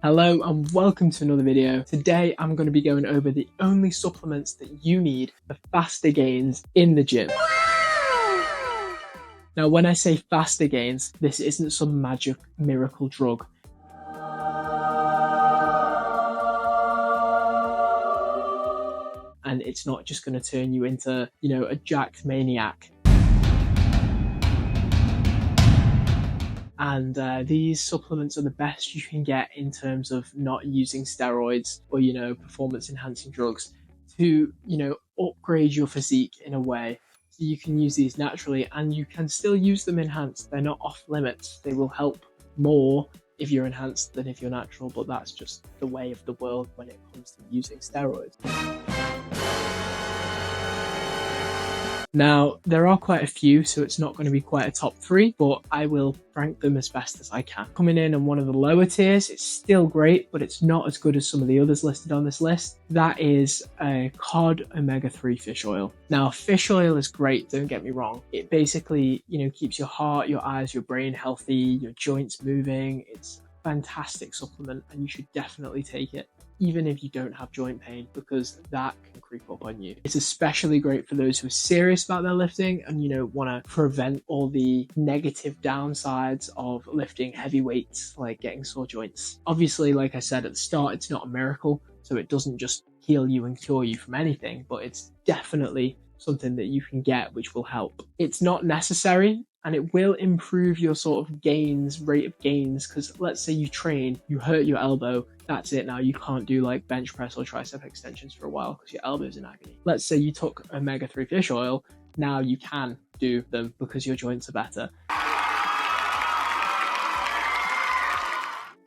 Hello and welcome to another video. Today I'm going to be going over the only supplements that you need for faster gains in the gym. Now when I say faster gains, this isn't some magic miracle drug. And it's not just going to turn you into, a jacked maniac. And these supplements are the best you can get in terms of not using steroids or, performance enhancing drugs to, upgrade your physique in a way. So you can use these naturally and you can still use them enhanced. They're not off limits. They will help more if you're enhanced than if you're natural, but that's just the way of the world when it comes to using steroids. Now, there are quite a few, so it's not going to be quite a top three, but I will rank them as best as I can. Coming in on one of the lower tiers, it's still great, but it's not as good as some of the others listed on this list. That is a cod omega-3 fish oil. Now, fish oil is great, don't get me wrong. It basically, keeps your heart, your eyes, your brain healthy, your joints moving. It's a fantastic supplement and you should definitely take it, even if you don't have joint pain, because that can creep up on you. It's especially great for those who are serious about their lifting and, want to prevent all the negative downsides of lifting heavy weights, like getting sore joints. Obviously, like I said at the start, it's not a miracle, so it doesn't just heal you and cure you from anything, but it's definitely something that you can get which will help. It's not necessary, and it will improve your sort of rate of gains, because let's say you train, you hurt your elbow, that's it now, you can't do like bench press or tricep extensions for a while because your elbow's in agony. Let's say you took omega-3 fish oil, now you can do them because your joints are better.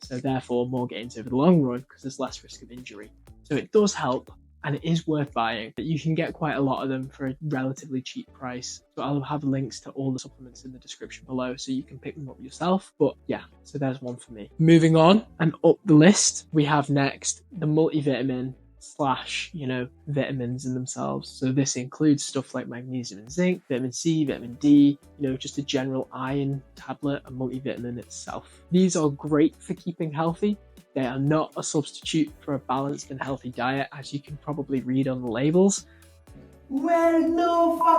So therefore more gains over the long run because there's less risk of injury. So it does help. And it is worth buying. You can get quite a lot of them for a relatively cheap price. So I'll have links to all the supplements in the description below so you can pick them up yourself. But yeah, so there's one for me. Moving on and up the list, we have next the multivitamin / vitamins in themselves. So this includes stuff like magnesium and zinc, vitamin C, vitamin D, just a general iron tablet, and multivitamin itself. These are great for keeping healthy. They are not a substitute for a balanced and healthy diet, as you can probably read on the labels. Well, no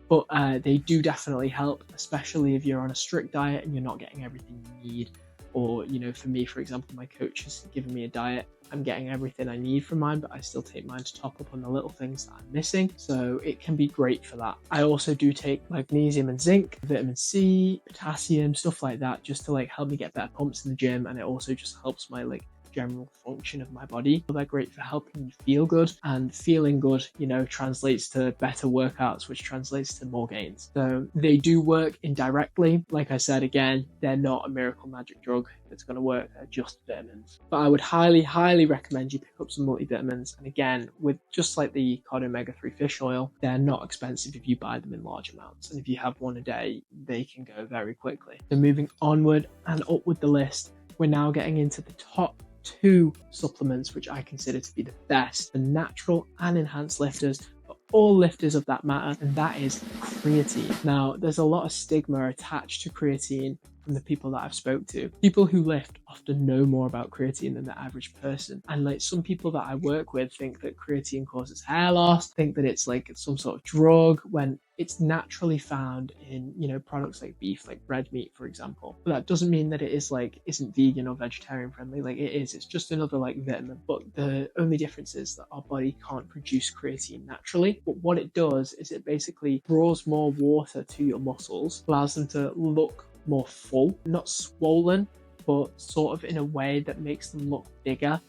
But they do definitely help, especially if you're on a strict diet and you're not getting everything you need. Or, for me, for example, my coach has given me a diet. I'm getting everything I need from mine, but I still take mine to top up on the little things that I'm missing. So it can be great for that. I also do take magnesium and zinc, vitamin C, potassium, stuff like that, just to help me get better pumps in the gym. And it also just helps my general function of my body. So they're great for helping you feel good, and feeling good, translates to better workouts, which translates to more gains. So they do work indirectly. Like I said, again, they're not a miracle magic drug that's going to work. They're just vitamins. But I would highly recommend you pick up some multivitamins. And again, with just like the cod omega-3 fish oil, they're not expensive if you buy them in large amounts. And if you have one a day, they can go very quickly. So moving onward and upward the list, we're now getting into the top 2 supplements which I consider to be the best for natural and enhanced lifters, for all lifters of that matter, and that is creatine. Now, there's a lot of stigma attached to creatine from the people that I've spoke to. People who lift often know more about creatine than the average person. And some people that I work with think that creatine causes hair loss, think that it's some sort of drug, when it's naturally found in, products like beef, like red meat, for example. But that doesn't mean that it is isn't vegan or vegetarian friendly. It is. It's just another vitamin. But the only difference is that our body can't produce creatine naturally. But what it does is it basically draws more water to your muscles, allows them to look more full, not swollen, but sort of in a way that makes them look bigger.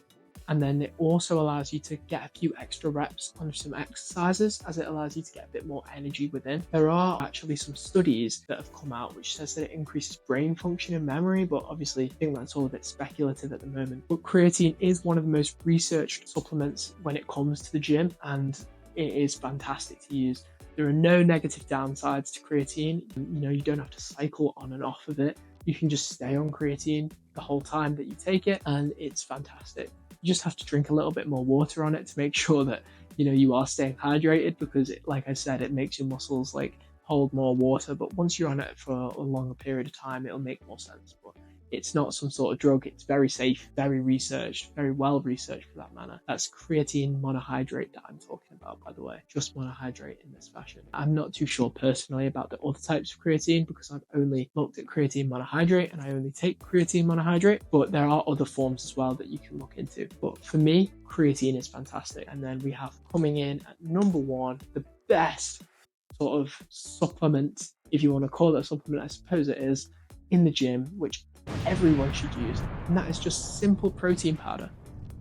And then it also allows you to get a few extra reps on some exercises, as it allows you to get a bit more energy within. There are actually some studies that have come out which says that it increases brain function and memory, but obviously I think that's all a bit speculative at the moment. But creatine is one of the most researched supplements when it comes to the gym, and it is fantastic to use. There are no negative downsides to creatine. You don't have to cycle on and off of it. You can just stay on creatine the whole time that you take it, and it's fantastic. You just have to drink a little bit more water on it to make sure that you are staying hydrated, because like I said, it makes your muscles hold more water. But once you're on it for a longer period of time, it'll make more sense. But It's not some sort of drug. It's very safe, very researched, very well researched for that matter. That's creatine monohydrate that I'm talking about, by the way. Just monohydrate in this fashion. I'm not too sure personally about the other types of creatine because I've only looked at creatine monohydrate and I only take creatine monohydrate, but there are other forms as well that you can look into. But for me, creatine is fantastic. And then we have coming in at number one, the best sort of supplement, if you want to call it a supplement, I suppose it is, in the gym, which everyone should use, and that is just simple protein powder.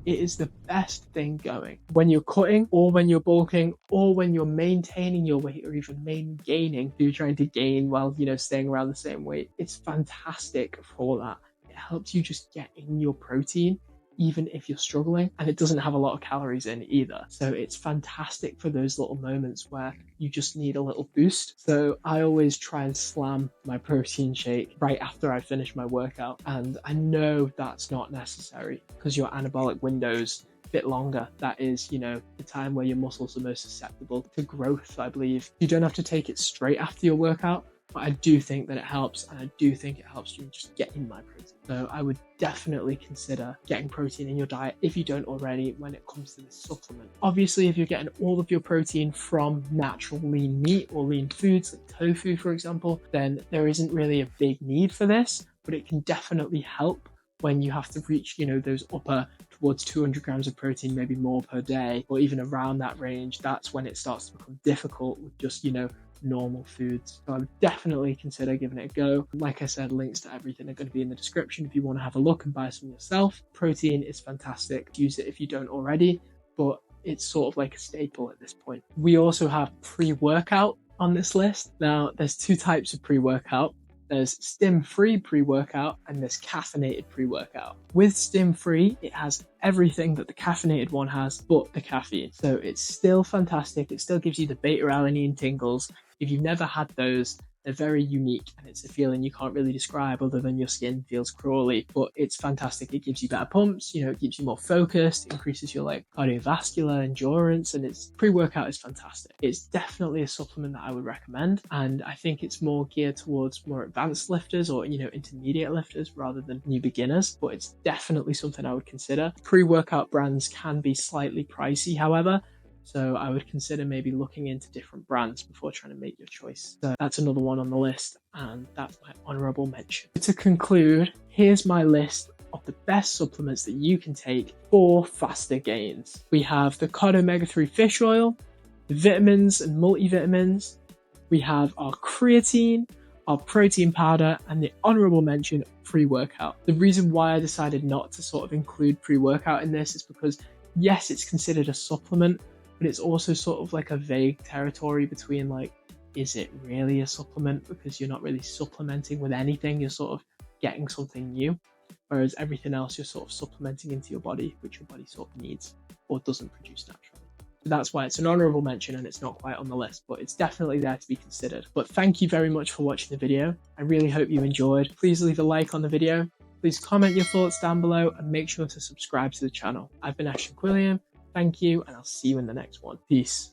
It is the best thing going when you're cutting or when you're bulking or when you're maintaining your weight or even gaining. If you're trying to gain while, staying around the same weight, it's fantastic for that. It helps you just get in your protein even if you're struggling, and it doesn't have a lot of calories in either. So it's fantastic for those little moments where you just need a little boost. So I always try and slam my protein shake right after I finish my workout. And I know that's not necessary because your anabolic window's a bit longer. That is, the time where your muscles are most susceptible to growth, I believe. You don't have to take it straight after your workout, but I do think that it helps, and I do think it helps you just get in my protein. So I would definitely consider getting protein in your diet if you don't already when it comes to this supplement. Obviously, if you're getting all of your protein from natural lean meat or lean foods like tofu, for example, then there isn't really a big need for this, but it can definitely help when you have to reach, those upper towards 200 grams of protein, maybe more per day, or even around that range. That's when it starts to become difficult with just, normal foods. So I would definitely consider giving it a go. Like I said, links to everything are going to be in the description if you want to have a look and buy some yourself. Protein is fantastic. Use it if you don't already, but it's sort of like a staple at this point. We also have pre-workout on this list. Now, there's two types of pre-workout. There's stim-free pre-workout and there's caffeinated pre-workout. With stim-free, it has everything that the caffeinated one has but the caffeine. So it's still fantastic. It still gives you the beta-alanine tingles. If you've never had those, they're very unique, and it's a feeling you can't really describe other than your skin feels crawly, but it's fantastic. It gives you better pumps, it keeps you more focused, increases your cardiovascular endurance, and its pre-workout is fantastic. It's definitely a supplement that I would recommend, and I think it's more geared towards more advanced lifters or, intermediate lifters rather than new beginners, but it's definitely something I would consider. Pre-workout brands can be slightly pricey, however, so I would consider maybe looking into different brands before trying to make your choice. So that's another one on the list, and that's my honorable mention. To conclude, here's my list of the best supplements that you can take for faster gains. We have the cod omega-3 fish oil, the vitamins and multivitamins. We have our creatine, our protein powder, and the honorable mention pre-workout. The reason why I decided not to sort of include pre-workout in this is because, yes, it's considered a supplement, but it's also sort of like a vague territory between is it really a supplement? Because you're not really supplementing with anything, you're sort of getting something new, whereas everything else you're sort of supplementing into your body, which your body sort of needs or doesn't produce naturally. So that's why it's an honorable mention and it's not quite on the list, but it's definitely there to be considered. But thank you very much for watching the video. I really hope you enjoyed. Please leave a like on the video. Please comment your thoughts down below and make sure to subscribe to the channel. I've been Ashton Quilliam. Thank you, and I'll see you in the next one. Peace.